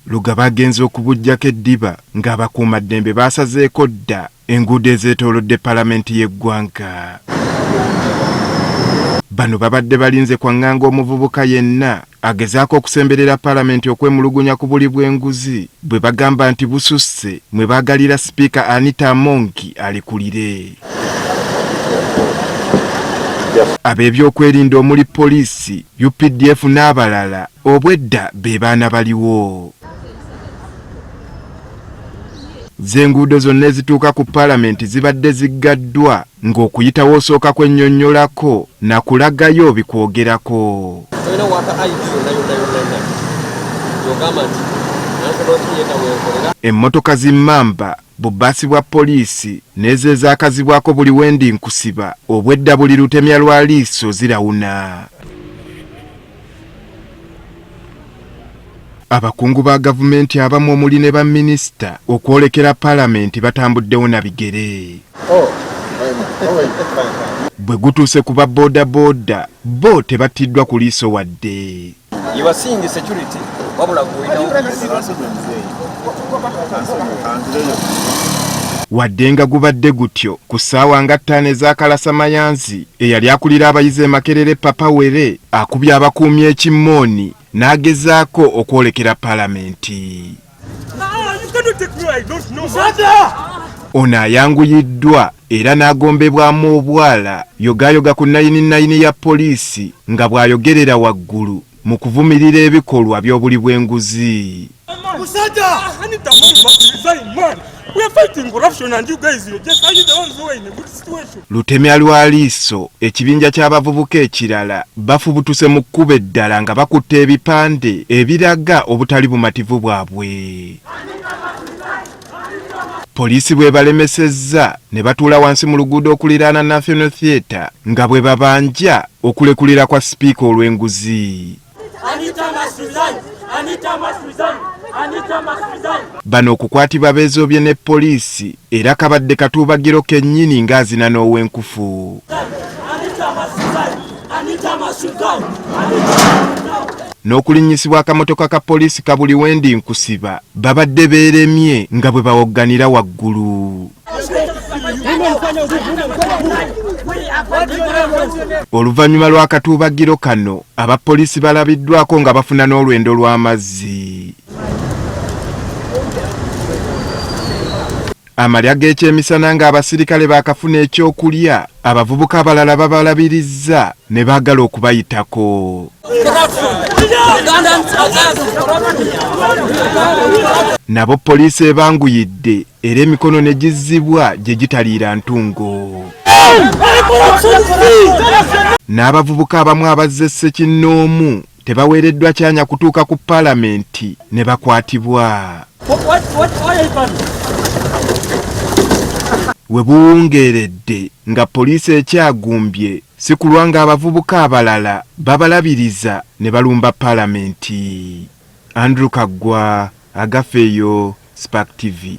Lugaba agenze okubujjako eddiba ng'abakuumaddembe baasazeeko dda enguudo ezeetoolodde Paalamenti y'eggwanga. Bano babadde balinze kwaŋŋanga omuvubuka yenna agezaako okusemberera Paalamenti okwemulugunya ku buli bw'enguzi bwe bagamba nti bususse mwe baagalira Sipiika Anita Among alikulire. Ab'ebyokwerinda omuli poliisi, UPDF n'abalala obwedda be baana baliwo. Z'enguudo zonna ezituuka ku Paalamenti zibadde ziggaddwa ng'okuyitawo osooka kwennyonnyolako na kulagayo bikwogerako. Emmotoka zimmamba, bubbaasi bwa poliisi n'ezo ezaakazibwako buli wendi nkusiba obwedda buli lutemya lwa liiso zirawuna. Abakungu ba gavumenti abamu omuli ne baminisita okwolekera Paalamenti batambuddewo na bigere. Bwe gutuuse ku baboodabooda bo tebattiddwa ku liiso wadde. Wadde nga gubadde gutyo ku ssaawa nga 5 ez'Akalasamayanzi eyali akulira abayizi e Makerere Papa Were akubye abakuumi ekimmooni n'agezaako okwolekera Paalamenti. Ono ayanguyiddwa era n'agombebwamu obwala yogayoga ku 999 ya poliisi nga bw'ayogerera waggulu mu kuvumirira ebikolwa by'obuli bw'enguzi. Lutemya lwa liiso ekibinja ky'abavubuka ekirala bafubutuse mu kkubo eddala nga bakutte ebipande ebiraga obutali bumativu bwabwe. Poliisi bwe balemesezza ne batuula wansi mu luguudo okuliraana National Theatre nga bwe babanja okulekulira kwa Sipiika olw'enguzi. Bano okukwatibwa beezoobye ne poliisi era kabadde katuubagiro kennyini ng'azina n'ow'enkufu. N'okulinnyisibwa akamotoka ka poliisi ka buli wendi nkusiba babadde beeremye nga bwe bawogganira waggulu. Oluvannyuma lw'akatuubagiro kano abapoliisi balabiddwako nga bafuna n'olwendo lw'amazzi. Amalya g'ekyemisana ng'abasirikale baakafuna ekyokulya abavubuka abalala babalabirizza ne baagala okubayitako. Nabo poliisi ebanguyidde era emikono ne gizzibwa gye gitaliira ntungo. N'abavubuka abamu abazze Ssekinnoomu tebaweereddwa kyanya kutuuka ku Paalamenti ne bakwatibwa. We buwungeeredde nga poliisi ekyagumbye si kulwa nga abavubuka abalala babalabiriza ne balumba Paalamenti. Andrew Kaggwa, Agafeeyo, Spark TV.